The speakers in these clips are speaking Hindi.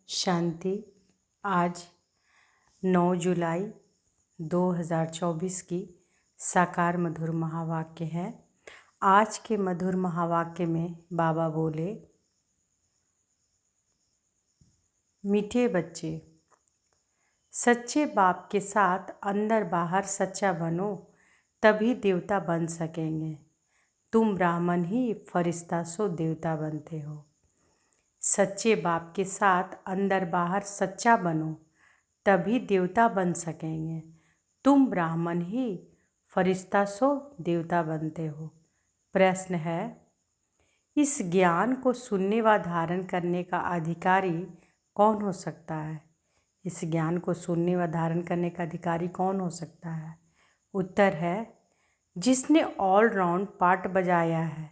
शांति। आज 9 जुलाई 2024 की साकार मधुर महावाक्य है। आज के मधुर महावाक्य में बाबा बोले, मीठे बच्चे, सच्चे बाप के साथ अंदर बाहर सच्चा बनो, तभी देवता बन सकेंगे। तुम ब्राह्मण ही फरिश्ता सो देवता बनते हो। सच्चे बाप के साथ अंदर बाहर सच्चा बनो, तभी देवता बन सकेंगे। तुम ब्राह्मण ही फरिश्ता सो देवता बनते हो। प्रश्न है, इस ज्ञान को सुनने व धारण करने का अधिकारी कौन हो सकता है? इस ज्ञान को सुनने व धारण करने का अधिकारी कौन हो सकता है? उत्तर है, जिसने ऑल राउंड पार्ट बजाया है,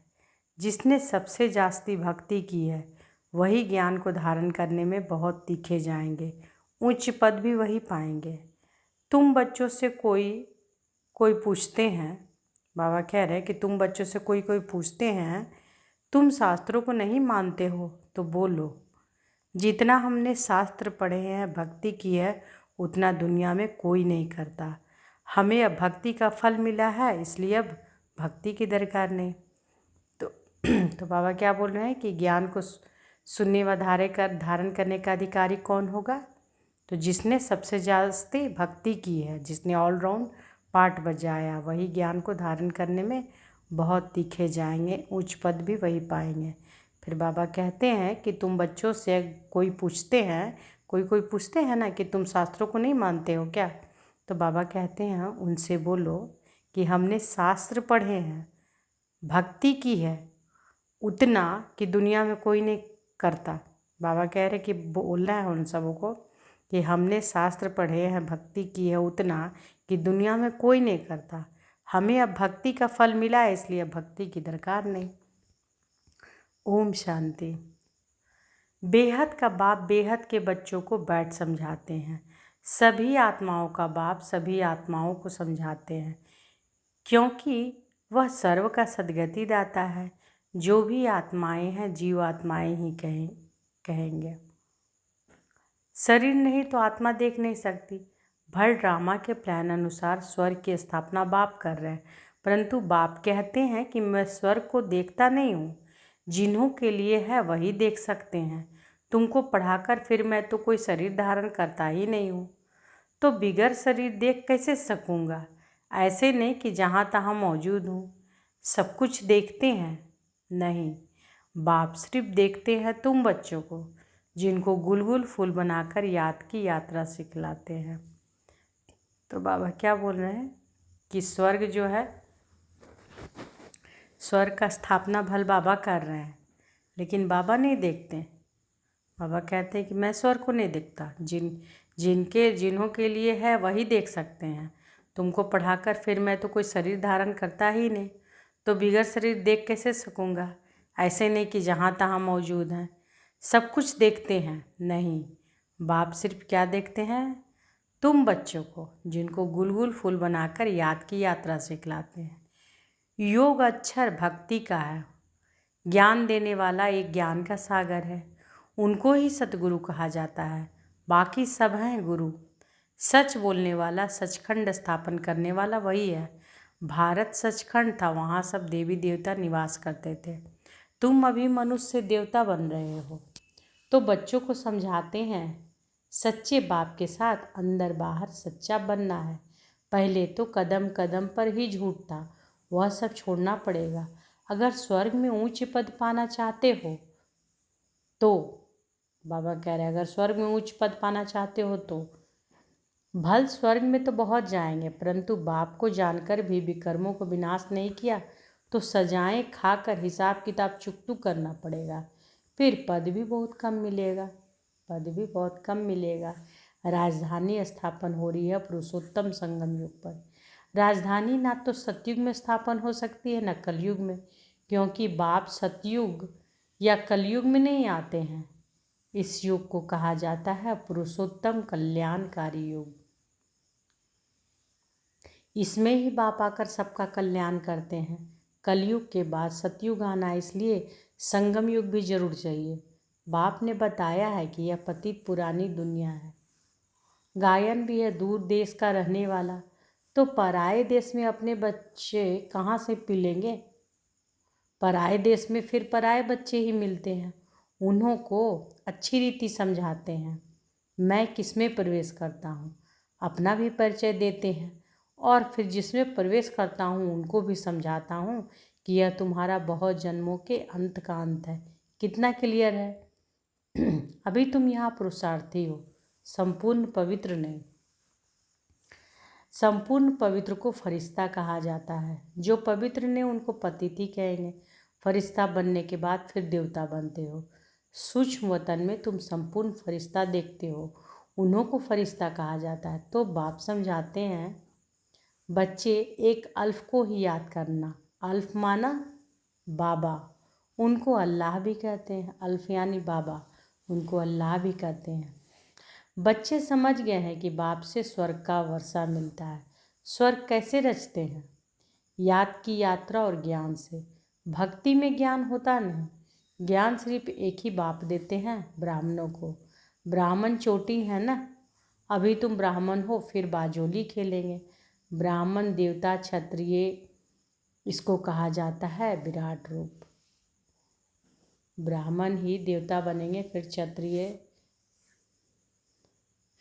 जिसने सबसे जास्ती भक्ति की है, वही ज्ञान को धारण करने में बहुत तीखे जाएंगे, उच्च पद भी वही पाएंगे। तुम बच्चों से कोई पूछते हैं, बाबा कह रहे हैं कि तुम बच्चों से कोई पूछते हैं, तुम शास्त्रों को नहीं मानते हो, तो बोलो, जितना हमने शास्त्र पढ़े हैं, भक्ति की है, उतना दुनिया में कोई नहीं करता। हमें अब भक्ति का फल मिला है, इसलिए अब भक्ति की दरकार नहीं। तो बाबा क्या बोल रहे हैं कि ज्ञान को सुनने व धारण करने का अधिकारी कौन होगा? तो जिसने सबसे जास्ती भक्ति की है, जिसने ऑलराउंड पार्ट बजाया, वही ज्ञान को धारण करने में बहुत तीखे जाएंगे, उच्च पद भी वही पाएंगे। फिर बाबा कहते हैं कि तुम बच्चों से कोई पूछते हैं, कोई पूछते हैं ना कि तुम शास्त्रों को नहीं मानते हो क्या? तो बाबा कहते हैं उनसे बोलो कि हमने शास्त्र पढ़े हैं, भक्ति की है, उतना कि दुनिया में कोई नहीं करता। बाबा कह रहे कि बोलना है उन सबों को कि हमने शास्त्र पढ़े हैं, भक्ति की है, उतना कि दुनिया में कोई नहीं करता। हमें अब भक्ति का फल मिला है, इसलिए अब भक्ति की दरकार नहीं। ओम शांति। बेहद का बाप बेहद के बच्चों को बैठ समझाते हैं। सभी आत्माओं का बाप सभी आत्माओं को समझाते हैं, क्योंकि वह सर्व का सद्गति दाता है। जो भी आत्माएं हैं, जीव आत्माएं ही कहेंगे। शरीर नहीं तो आत्मा देख नहीं सकती। भर ड्रामा के प्लान अनुसार स्वर्ग की स्थापना बाप कर रहे हैं, परंतु बाप कहते हैं कि मैं स्वर्ग को देखता नहीं हूँ, जिन्हों के लिए है वही देख सकते हैं। तुमको पढ़ाकर फिर मैं तो कोई शरीर धारण करता ही नहीं हूँ, तो बिगर शरीर देख कैसे सकूँगा? ऐसे नहीं कि जहाँ तहाँ मौजूद हूँ, सब कुछ देखते हैं। नहीं, बाप सिर्फ देखते हैं तुम बच्चों को, जिनको गुलगुल फूल बनाकर याद की यात्रा सिखलाते हैं। तो बाबा क्या बोल रहे हैं कि स्वर्ग जो है, स्वर्ग का स्थापना भल बाबा कर रहे हैं, लेकिन बाबा नहीं देखते। बाबा कहते हैं कि मैं स्वर्ग को नहीं देखता, जिन्हों के लिए है वही देख सकते हैं। तुमको पढ़ाकर फिर मैं तो कोई शरीर धारण करता ही नहीं, तो बिगर शरीर देख कैसे सकूँगा? ऐसे नहीं कि जहाँ तहाँ मौजूद हैं, सब कुछ देखते हैं। नहीं, बाप सिर्फ क्या देखते हैं? तुम बच्चों को, जिनको गुलगुल फूल बनाकर याद की यात्रा सिखलाते हैं। योग अक्षर भक्ति का है, ज्ञान देने वाला एक ज्ञान का सागर है, उनको ही सतगुरु कहा जाता है, बाकी सब हैं गुरु। सच बोलने वाला, सचखंड स्थापन करने वाला वही है। भारत सचखंड था, वहाँ सब देवी देवता निवास करते थे। तुम अभी मनुष्य देवता बन रहे हो। तो बच्चों को समझाते हैं, सच्चे बाप के साथ अंदर बाहर सच्चा बनना है। पहले तो कदम कदम पर ही झूठ था, वह सब छोड़ना पड़ेगा। अगर स्वर्ग में ऊंच पद पाना चाहते हो तो, बाबा कह रहे हैं, अगर स्वर्ग में उच्च पद पाना चाहते हो तो भल स्वर्ग में तो बहुत जाएंगे, परंतु बाप को जानकर भी विकर्मों को विनाश नहीं किया तो सजाएं खाकर हिसाब किताब चुकतू करना पड़ेगा। फिर पद भी बहुत कम मिलेगा। राजधानी स्थापन हो रही है पुरुषोत्तम संगम युग पर। राजधानी ना तो सतयुग में स्थापन हो सकती है, न कलयुग में, क्योंकि बाप सतयुग या कलयुग में नहीं आते हैं। इस युग को कहा जाता है पुरुषोत्तम कल्याणकारी युग। इसमें ही बाप आकर सबका कल्याण करते हैं। कलयुग के बाद सतयुग आना, इसलिए संगम युग भी जरूर चाहिए। बाप ने बताया है कि यह पतित पुरानी दुनिया है। गायन भी है दूर देश का रहने वाला, तो पराए देश में अपने बच्चे कहाँ से पिलेंगे। पराए देश में फिर पराए बच्चे ही मिलते हैं, उन्हों को अच्छी रीति समझाते हैं। मैं किसमें प्रवेश करता हूँ अपना भी परिचय देते हैं, और फिर जिसमें प्रवेश करता हूँ उनको भी समझाता हूँ कि यह तुम्हारा बहुत जन्मों के अंत का अंत है। कितना क्लियर है। अभी तुम यहाँ पुरुषार्थी हो, संपूर्ण पवित्र नहीं। संपूर्ण पवित्र को फरिश्ता कहा जाता है। जो पवित्र ने उनको पतिति कहेंगे। फरिश्ता बनने के बाद फिर देवता बनते हो। सूक्ष्म वतन में तुम संपूर्ण फरिश्ता देखते हो, उन्हों को फरिश्ता कहा जाता है। तो बाप समझाते हैं, बच्चे एक अल्फ को ही याद करना। अल्फ माना बाबा, उनको अल्लाह भी कहते हैं। अल्फ यानी बाबा, उनको अल्लाह भी कहते हैं। बच्चे समझ गए हैं कि बाप से स्वर्ग का वर्षा मिलता है। स्वर्ग कैसे रचते हैं? याद की यात्रा और ज्ञान से। भक्ति में ज्ञान होता नहीं, ज्ञान सिर्फ एक ही बाप देते हैं, ब्राह्मणों को। ब्राह्मण चोटी है ना। अभी तुम ब्राह्मण हो, फिर बाजोली खेलेंगे। ब्राह्मण देवता क्षत्रिय, इसको कहा जाता है विराट रूप। ब्राह्मण ही देवता बनेंगे, फिर क्षत्रिय,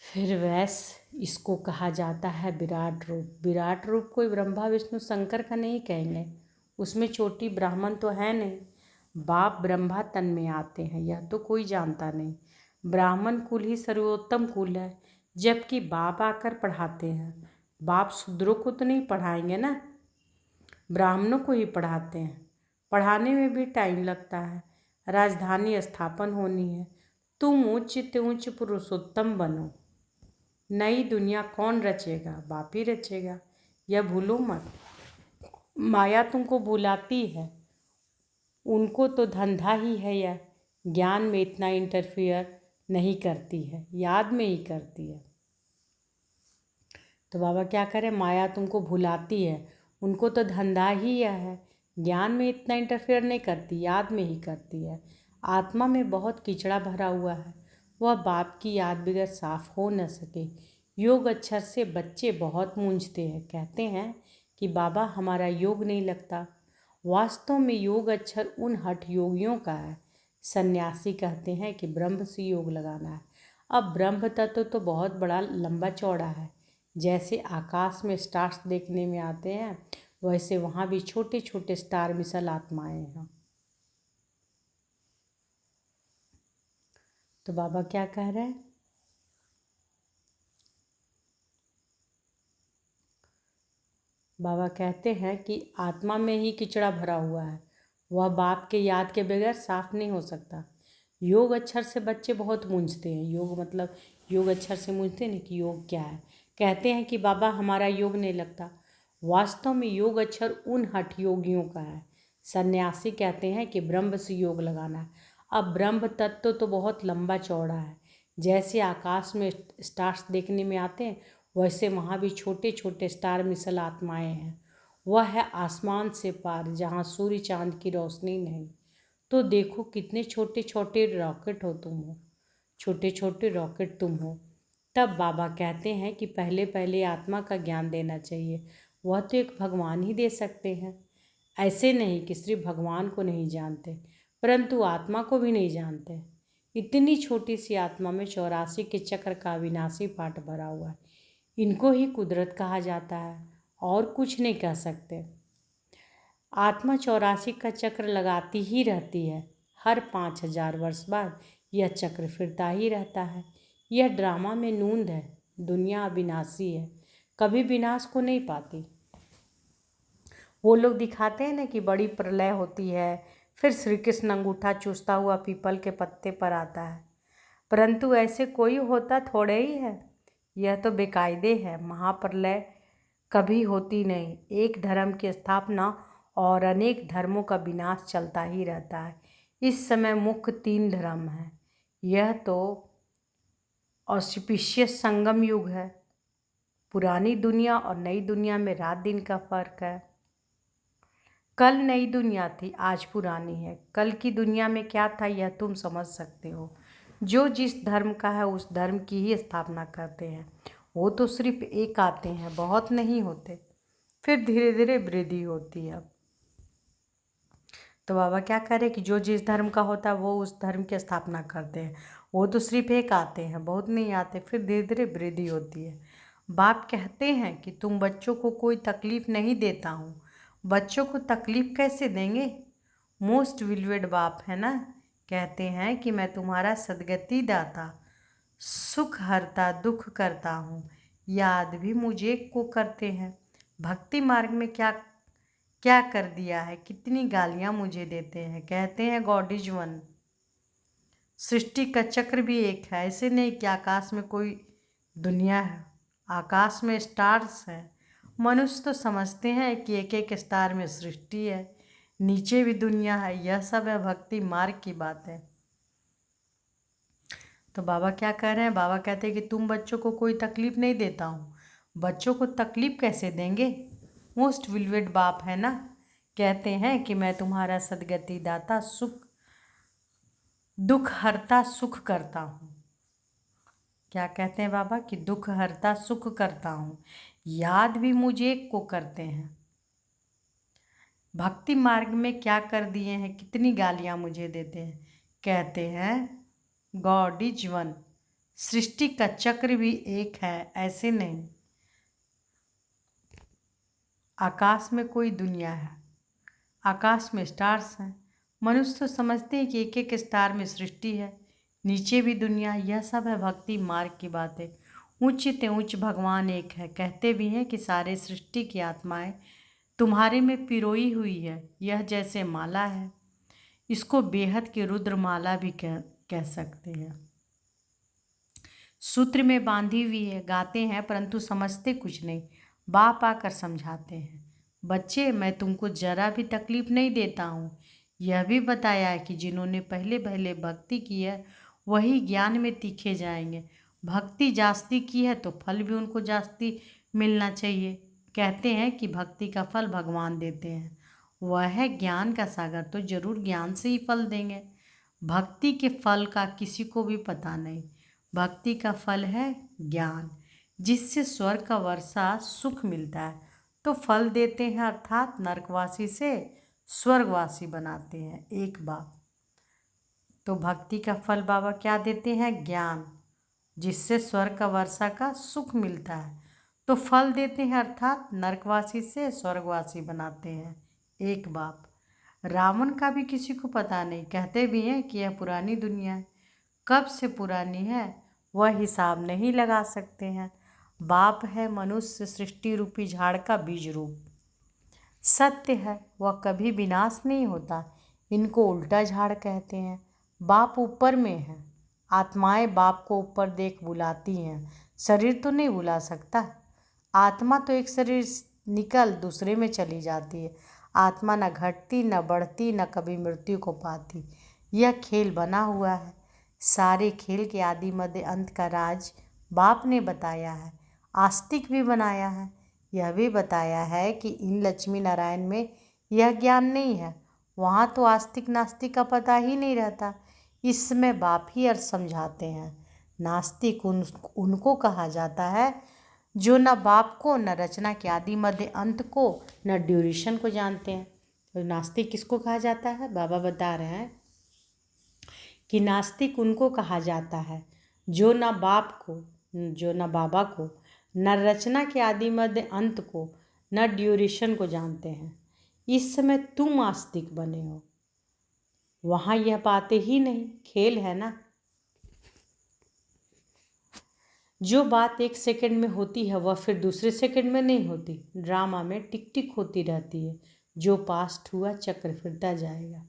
फिर वैश्य, इसको कहा जाता है विराट रूप। विराट रूप कोई ब्रह्मा विष्णु शंकर का नहीं कहेंगे, उसमें छोटी ब्राह्मण तो है नहीं। बाप ब्रह्मा तन में आते हैं, यह तो कोई जानता नहीं। ब्राह्मण कुल ही सर्वोत्तम कुल है, जबकि बाप आकर पढ़ाते हैं। बाप शूद्रों को तो नहीं पढ़ाएंगे ना, ब्राह्मणों को ही पढ़ाते हैं। पढ़ाने में भी टाइम लगता है। राजधानी स्थापन होनी है। तुम उच्च ते उच्च पुरुषोत्तम बनो। नई दुनिया कौन रचेगा? बाप ही रचेगा, यह भूलो मत। माया तुमको बुलाती है, उनको तो धंधा ही है। यह ज्ञान में इतना इंटरफियर नहीं करती है, याद में ही करती है। तो बाबा क्या करें, माया तुमको भुलाती है, उनको तो धंधा ही यह है। ज्ञान में इतना इंटरफेयर नहीं करती, याद में ही करती है। आत्मा में बहुत कीचड़ा भरा हुआ है, वह बाप की याद बगैर साफ हो न सके। योग अक्षर से बच्चे बहुत मूंझते हैं, कहते हैं कि बाबा हमारा योग नहीं लगता। वास्तव में योग अक्षर उन हठ योगियों का है। सन्यासी कहते हैं कि ब्रह्म से योग लगाना है। अब ब्रह्म तत्व तो बहुत बड़ा लंबा चौड़ा है। जैसे आकाश में स्टार्स देखने में आते हैं, वैसे वहाँ भी छोटे छोटे स्टार मिसल आत्माएं हैं। तो बाबा क्या कह रहे हैं, बाबा कहते हैं कि आत्मा में ही कीचड़ा भरा हुआ है, वह बाप के याद के बगैर साफ नहीं हो सकता। योग अक्षर से बच्चे बहुत मूंझते हैं। योग मतलब योग अक्षर से मूंझते नहीं कि योग क्या है। कहते हैं कि बाबा हमारा योग नहीं लगता। वास्तव में योग अक्षर उन हठ योगियों का है। सन्यासी कहते हैं कि ब्रह्म से योग लगाना है। अब ब्रह्म तत्व तो बहुत लंबा चौड़ा है। जैसे आकाश में स्टार्स देखने में आते हैं, वैसे वहाँ भी छोटे छोटे स्टार मिसल आत्माएं हैं। वह है आसमान से पार, जहाँ सूर्य चांद की रोशनी नहीं। तो देखो कितने छोटे छोटे रॉकेट हो तुम हो, छोटे छोटे रॉकेट तुम हो। तब बाबा कहते हैं कि पहले पहले आत्मा का ज्ञान देना चाहिए। वह तो एक भगवान ही दे सकते हैं। ऐसे नहीं कि सिर्फ भगवान को नहीं जानते, परंतु आत्मा को भी नहीं जानते। इतनी छोटी सी आत्मा में 84 के चक्र का अविनाशी पाठ भरा हुआ है। इनको ही कुदरत कहा जाता है, और कुछ नहीं कह सकते। आत्मा 84 का चक्र लगाती ही रहती है। हर 5000 वर्ष बाद यह चक्र फिरता ही रहता है। यह ड्रामा में नूंद है। दुनिया अविनाशी है, कभी विनाश को नहीं पाती। वो लोग दिखाते हैं ना कि बड़ी प्रलय होती है, फिर श्री कृष्ण अंगूठा चूसता हुआ पीपल के पत्ते पर आता है, परंतु ऐसे कोई होता थोड़े ही है। यह तो बेकायदे है। महाप्रलय कभी होती नहीं। एक धर्म की स्थापना और अनेक धर्मों का विनाश चलता ही रहता है। इस समय मुख्य 3 धर्म हैं। यह तो ऑस्पिशियस संगम युग है। पुरानी दुनिया और नई दुनिया में रात दिन का फर्क है। कल नई दुनिया थी, आज पुरानी है। कल की दुनिया में क्या था यह तुम समझ सकते हो। जो जिस धर्म का है उस धर्म की ही स्थापना करते हैं। वो तो सिर्फ एक आते हैं, बहुत नहीं होते। फिर धीरे धीरे वृद्धि होती है। तो बाबा क्या करे कि जो जिस धर्म का होता है वो उस धर्म की स्थापना करते हैं। वो तो सिर्फ एक आते हैं, बहुत नहीं आते। फिर धीरे धीरे वृद्धि होती है। बाप कहते हैं कि तुम बच्चों को कोई तकलीफ नहीं देता हूँ। बच्चों को तकलीफ कैसे देंगे। मोस्ट विलवेड बाप है ना, कहते हैं कि मैं तुम्हारा सदगति दाता, सुख हरता, दुख करता हूँ। याद भी मुझे को करते हैं। भक्ति मार्ग में क्या क्या कर दिया है, कितनी गालियाँ मुझे देते हैं। कहते हैं गॉड इज वन। सृष्टि का चक्र भी एक है। ऐसे नहीं कि आकाश में कोई दुनिया है, आकाश में स्टार्स हैं। मनुष्य तो समझते हैं कि एक एक स्टार में सृष्टि है, नीचे भी दुनिया है। यह सब है भक्ति मार्ग की बात है। तो बाबा क्या कह रहे हैं, बाबा कहते हैं कि तुम बच्चों को कोई तकलीफ नहीं देता हूँ। बच्चों को तकलीफ कैसे देंगे। मोस्ट विलवेड बाप है ना, कहते हैं कि मैं तुम्हारा सदगति दाता, सुख दुख हरता, सुख करता हूँ। क्या कहते हैं बाबा कि दुख हरता, सुख करता हूँ। याद भी मुझे को करते हैं। भक्ति मार्ग में क्या कर दिए हैं, कितनी गालियाँ मुझे देते हैं। कहते हैं गॉड इज वन। सृष्टि का चक्र भी एक है, ऐसे नहीं। आकाश में कोई दुनिया है, आकाश में स्टार्स हैं। मनुष्य तो समझते हैं कि एक एक स्टार में सृष्टि है, नीचे भी दुनिया। यह सब है भक्ति मार्ग की बातें। उच्च ते उच्च भगवान एक है। कहते भी हैं कि सारे सृष्टि की आत्माएं तुम्हारे में पिरोई हुई है। यह जैसे माला है, इसको बेहद की रुद्र माला भी कह सकते हैं। सूत्र में बांधी हुई है, गाते हैं परंतु समझते कुछ नहीं। बाप आकर समझाते हैं, बच्चे मैं तुमको जरा भी तकलीफ नहीं देता हूँ। यह भी बताया है कि जिन्होंने पहले पहले भक्ति की है वही ज्ञान में तीखे जाएंगे। भक्ति जास्ती की है तो फल भी उनको जास्ती मिलना चाहिए। कहते हैं कि भक्ति का फल भगवान देते हैं। वह है ज्ञान का सागर, तो जरूर ज्ञान से ही फल देंगे। भक्ति के फल का किसी को भी पता नहीं। भक्ति का फल है ज्ञान, जिससे स्वर्ग का वर्षा सुख मिलता है। तो फल देते हैं, अर्थात नरकवासी से स्वर्गवासी बनाते हैं। एक बात तो भक्ति का फल बाबा क्या देते हैं, ज्ञान, जिससे स्वर्ग का वर्षा का सुख मिलता है। तो फल देते हैं, अर्थात नरकवासी से स्वर्गवासी बनाते हैं। एक बाप रावण का भी किसी को पता नहीं। कहते भी हैं कि यह पुरानी दुनिया है। कब से पुरानी है वह हिसाब नहीं लगा सकते हैं। बाप है मनुष्य सृष्टि रूपी झाड़ का बीज रूप। सत्य है वह कभी विनाश नहीं होता। इनको उल्टा झाड़ कहते हैं। बाप ऊपर में है, आत्माएं बाप को ऊपर देख बुलाती हैं। शरीर तो नहीं बुला सकता। आत्मा तो एक शरीर निकल दूसरे में चली जाती है। आत्मा न घटती न बढ़ती, न कभी मृत्यु को पाती। यह खेल बना हुआ है। सारे खेल के आदि मध्य अंत का राज बाप ने बताया है। आस्तिक भी बनाया है। यह भी बताया है कि इन लक्ष्मी नारायण में यह ज्ञान नहीं है। वहाँ तो आस्तिक नास्तिक का पता ही नहीं रहता। इसमें बाप ही अर्थ समझाते हैं। नास्तिक उनको कहा जाता है जो न बाप को, न रचना के आदि मध्य अंत को, न ड्यूरेशन को जानते हैं। तो नास्तिक किसको कहा जाता है, बाबा बता रहे हैं कि नास्तिक उनको कहा जाता है जो न बाप को, जो न बाबा को, न रचना के आदि मध्य अंत को, न ड्यूरेशन को जानते हैं। इस समय तुम आस्तिक बने हो। वहाँ यह बातें ही नहीं, खेल है ना। जो बात एक सेकंड में होती है वह फिर दूसरे सेकंड में नहीं होती। ड्रामा में टिक टिक होती रहती है। जो पास्ट हुआ चक्र फिरता जाएगा।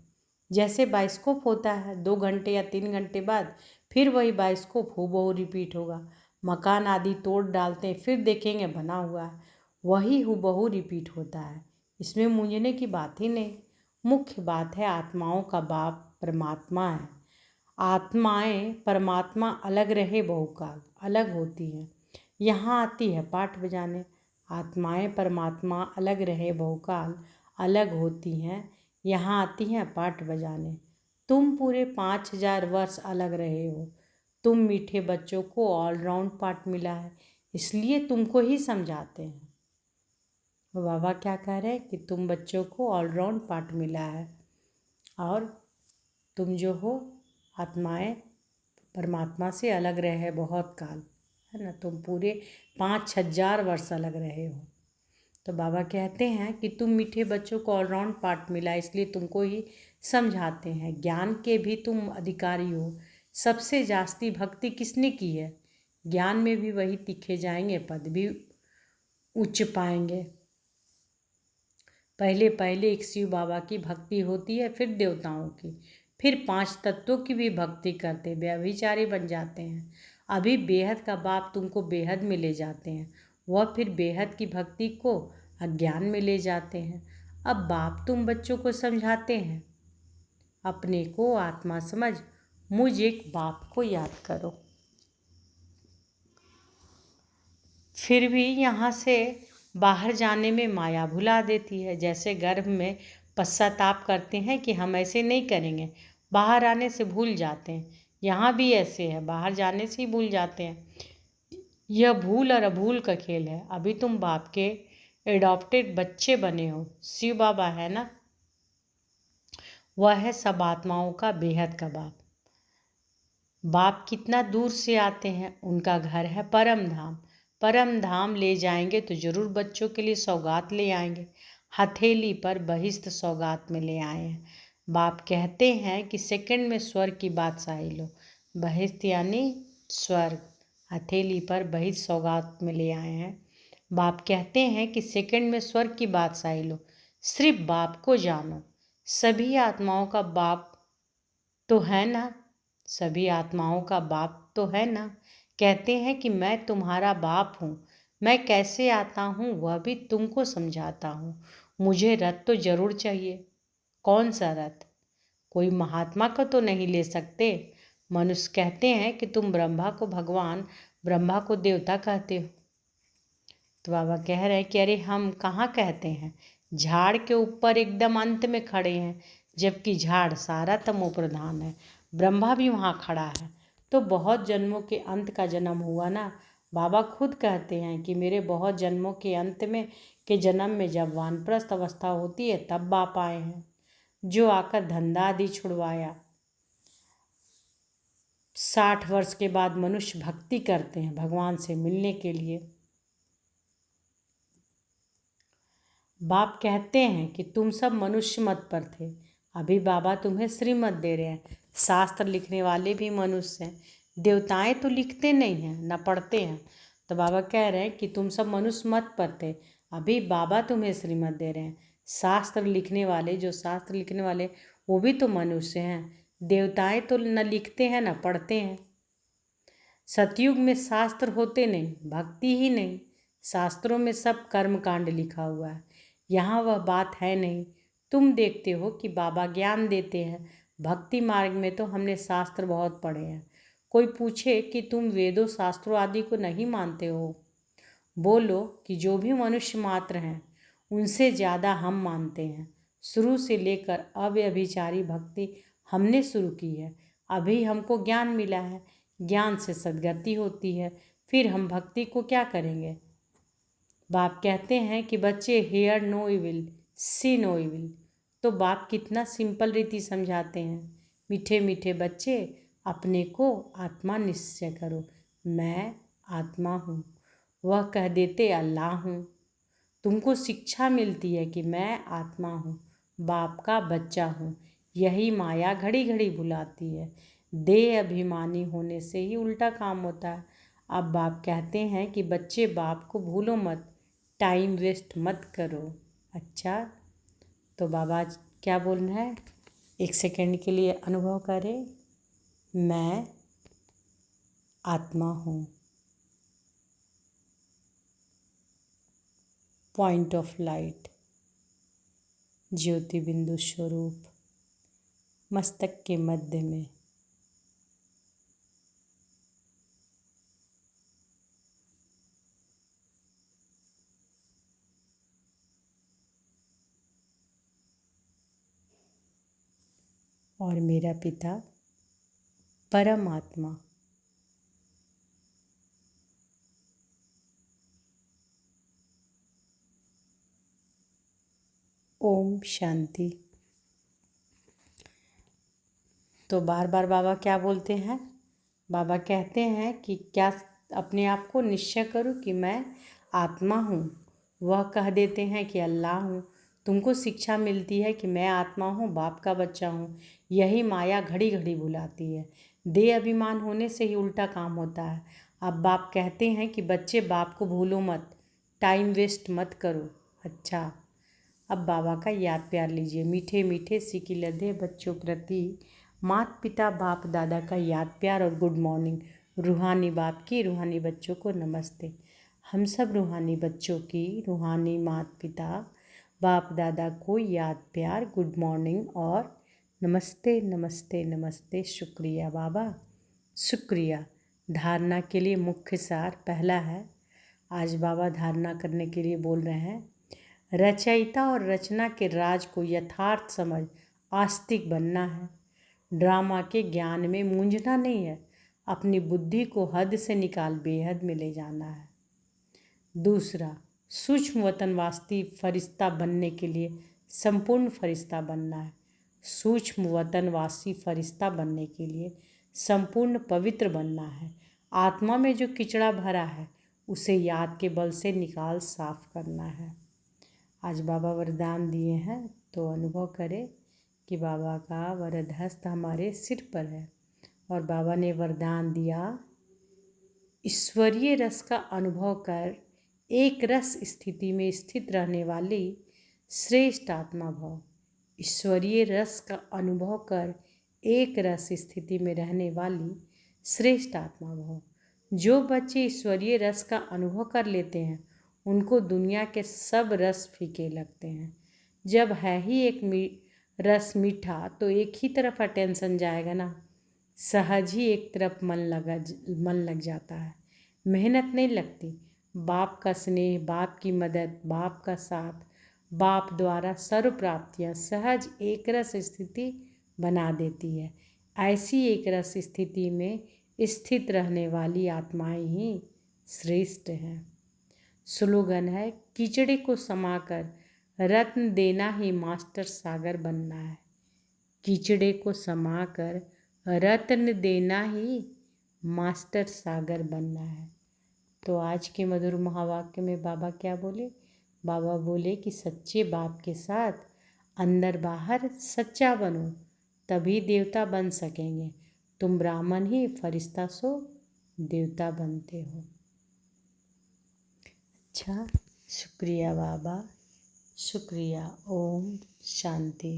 जैसे बाइस्कोप होता है, 2 घंटे या 3 घंटे बाद फिर वही बाइस्कोप हूबहू रिपीट होगा। मकान आदि तोड़ डालते हैं, फिर देखेंगे बना हुआ है। वही हूबहू रिपीट होता है। इसमें मूंझने की बात ही नहीं। मुख्य बात है आत्माओं का बाप परमात्मा है। आत्माएं परमात्मा अलग रहे बहुकाल, अलग होती हैं। यहाँ आती है पाठ बजाने। आत्माएं परमात्मा अलग रहे बहुकाल, अलग होती हैं, यहाँ आती हैं पाठ बजाने। तुम पूरे 5000 वर्ष अलग रहे हो। तुम मीठे बच्चों को ऑलराउंड पाठ मिला है, इसलिए तुमको ही समझाते हैं। वो बाबा क्या कह रहे हैं कि तुम बच्चों को ऑलराउंड पाठ मिला है और तुम जो हो आत्माएं परमात्मा से अलग रहे बहुत काल, है ना। तुम पूरे 5000 वर्ष अलग रहे हो। तो बाबा कहते हैं कि तुम मीठे बच्चों को ऑलराउंड पाठ मिला, इसलिए तुमको ही समझाते हैं। ज्ञान के भी तुम अधिकारी हो। सबसे जास्ती भक्ति किसने की है? ज्ञान में भी वही तीखे जाएंगे, पद भी उच्च पाएंगे। पहले पहले एक शिव बाबा की भक्ति होती है, फिर देवताओं की, फिर 5 तत्वों की भी भक्ति करते, व्यभिचारी बन जाते हैं। अभी बेहद का बाप तुमको बेहद में ले जाते हैं, वह फिर बेहद की भक्ति को अज्ञान में ले जाते हैं। अब बाप तुम बच्चों को समझाते हैं, अपने को आत्मा समझ, मुझ एक बाप को याद करो। फिर भी यहाँ से बाहर जाने में माया भुला देती है। जैसे गर्भ में पश्चाताप करते हैं कि हम ऐसे नहीं करेंगे, बाहर आने से भूल जाते हैं। यहाँ भी ऐसे है, बाहर जाने से ही भूल जाते हैं। यह भूल और अभूल का खेल है। अभी तुम बाप के एडॉप्टेड बच्चे बने हो। शिव बाबा है ना, वह है सब आत्माओं का बेहद का बाप। बाप कितना दूर से आते हैं, उनका घर है परम धाम। परम धाम ले जाएंगे तो जरूर बच्चों के लिए सौगात ले आएंगे। हथेली पर बहिष्ठ सौगात में ले आए हैं। बाप कहते हैं कि सेकंड में स्वर्ग की बादशाही लो। बहिष्ठ यानी स्वर्ग, हथेली पर बहिष्ठ सौगात में ले आए हैं। बाप कहते हैं कि सेकंड में स्वर्ग की बादशाही लो। सिर्फ बाप को जानो। सभी आत्माओं का बाप तो है ना, सभी आत्माओं का बाप तो है ना। कहते हैं कि मैं तुम्हारा बाप हूँ। मैं कैसे आता हूँ वह भी तुमको समझाता हूँ। मुझे रथ तो जरूर चाहिए। कौन सा रथ? कोई महात्मा का तो नहीं ले सकते। मनुष्य कहते हैं कि तुम ब्रह्मा को भगवान, ब्रह्मा को देवता कहते हो। तो बाबा कह रहे हैं कि अरे हम कहाँ कहते हैं, झाड़ के ऊपर एकदम अंत में खड़े हैं, जबकि झाड़ सारा तमो प्रधान है। ब्रह्मा भी वहाँ खड़ा है। तो बहुत जन्मों के अंत का जन्म हुआ ना। बाबा खुद कहते हैं कि मेरे बहुत जन्मों के अंत में के जन्म में जब वानप्रस्थ अवस्था होती है तब बाप आए हैं, जो आकर धंधा आदि छुड़वाया। 60 वर्ष के बाद मनुष्य भक्ति करते हैं भगवान से मिलने के लिए। बाप कहते हैं कि तुम सब मनुष्य मत पर थे, अभी बाबा तुम्हें श्रीमत दे रहे हैं। शास्त्र लिखने वाले भी मनुष्य हैं, देवताएं तो लिखते नहीं हैं न पढ़ते हैं। तो बाबा कह रहे हैं कि तुम सब मनुष्य मत पर थे, अभी बाबा तुम्हें श्रीमत दे रहे हैं। शास्त्र लिखने वाले, जो शास्त्र लिखने वाले वो भी तो मनुष्य हैं। देवताएं तो न लिखते हैं न पढ़ते हैं। सतयुग में शास्त्र होते नहीं, भक्ति ही नहीं। शास्त्रों में सब कर्म कांड लिखा हुआ है, यहाँ वह बात है नहीं। तुम देखते हो कि बाबा ज्ञान देते हैं। भक्ति मार्ग में तो हमने शास्त्र बहुत पढ़े हैं। कोई पूछे कि तुम वेदों शास्त्रों आदि को नहीं मानते हो, बोलो कि जो भी मनुष्य मात्र हैं उनसे ज़्यादा हम मानते हैं। शुरू से लेकर अव्यभिचारी भक्ति हमने शुरू की है। अभी हमको ज्ञान मिला है, ज्ञान से सद्गति होती है, फिर हम भक्ति को क्या करेंगे। बाप कहते हैं कि बच्चे हेयर नो इविल, सी नो इविल। तो बाप कितना सिंपल रीति समझाते हैं। मीठे मीठे बच्चे, अपने को आत्मा निश्चय करो। मैं आत्मा हूँ, वह कह देते अल्लाह हूँ। तुमको शिक्षा मिलती है कि मैं आत्मा हूँ, बाप का बच्चा हूँ। यही माया घड़ी घड़ी बुलाती है। देह अभिमानी होने से ही उल्टा काम होता है। अब बाप कहते हैं कि बच्चे बाप को भूलो मत, टाइम वेस्ट मत करो। अच्छा, तो बाबा क्या बोलना है, एक सेकंड के लिए अनुभव करें। मैं आत्मा हूँ। पॉइंट ऑफ लाइट, ज्योति बिंदु स्वरूप, मस्तक के मध्य में। और मेरा पिता परमात्मा। ओम शांति। तो बार बार बाबा क्या बोलते हैं? बाबा कहते हैं कि क्या अपने आप को निश्चय करो कि मैं आत्मा हूँ। वह कह देते हैं कि अल्लाह हूँ। तुमको शिक्षा मिलती है कि मैं आत्मा हूँ, बाप का बच्चा हूँ। यही माया घड़ी घड़ी बुलाती है। देह अभिमान होने से ही उल्टा काम होता है। अब बाप कहते हैं कि बच्चे बाप को भूलो मत, टाइम वेस्ट मत करो। अच्छा, अब बाबा का याद प्यार लीजिए। मीठे मीठे सिकी लधे बच्चों प्रति माता पिता बाप दादा का याद प्यार और गुड मॉर्निंग। रूहानी बाप की रूहानी बच्चों को नमस्ते। हम सब रूहानी बच्चों की रूहानी माता पिता बाप दादा को याद प्यार, गुड मॉर्निंग और नमस्ते नमस्ते नमस्ते। शुक्रिया बाबा, शुक्रिया। धारणा के लिए मुख्य सार पहला है। आज बाबा धारणा करने के लिए बोल रहे हैं। रचयिता और रचना के राज को यथार्थ समझ आस्तिक बनना है। ड्रामा के ज्ञान में मूंझना नहीं है। अपनी बुद्धि को हद से निकाल बेहद में ले जाना है। दूसरा, सूक्ष्म वतनवासी फरिश्ता बनने के लिए संपूर्ण फरिश्ता बनना है। सूक्ष्म वतनवासी फरिश्ता बनने के लिए संपूर्ण पवित्र बनना है। आत्मा में जो किचड़ा भरा है उसे याद के बल से निकाल साफ करना है। आज बाबा वरदान दिए हैं, तो अनुभव करें कि बाबा का वरद हस्त हमारे सिर पर है और बाबा ने वरदान दिया, ईश्वरीय रस का अनुभव कर एक रस स्थिति में स्थित रहने वाली श्रेष्ठ आत्मा भव। ईश्वरीय रस का अनुभव कर एक रस स्थिति में रहने वाली श्रेष्ठ आत्मा भव। जो बच्चे ईश्वरीय रस का अनुभव कर लेते हैं उनको दुनिया के सब रस फीके लगते हैं। जब है ही एक रस मीठा तो एक ही तरफ अटेंशन जाएगा ना, सहज ही एक तरफ मन लग जाता है। मेहनत नहीं लगती। बाप का स्नेह, बाप की मदद, बाप का साथ, बाप द्वारा सर्व प्राप्तियाँ सहज एक रस स्थिति बना देती है। ऐसी एक रस स्थिति में स्थित रहने वाली आत्माएं ही श्रेष्ठ हैं। स्लोगन है, कीचड़े को समाकर रत्न देना ही मास्टर सागर बनना है। कीचड़े को समाकर रत्न देना ही मास्टर सागर बनना है। तो आज के मधुर महावाक्य में बाबा क्या बोले? बाबा बोले कि सच्चे बाप के साथ अंदर बाहर सच्चा बनो, तभी देवता बन सकेंगे। तुम ब्राह्मण ही फरिश्ता सो देवता बनते हो। अच्छा, शुक्रिया बाबा, शुक्रिया। ओम शांति।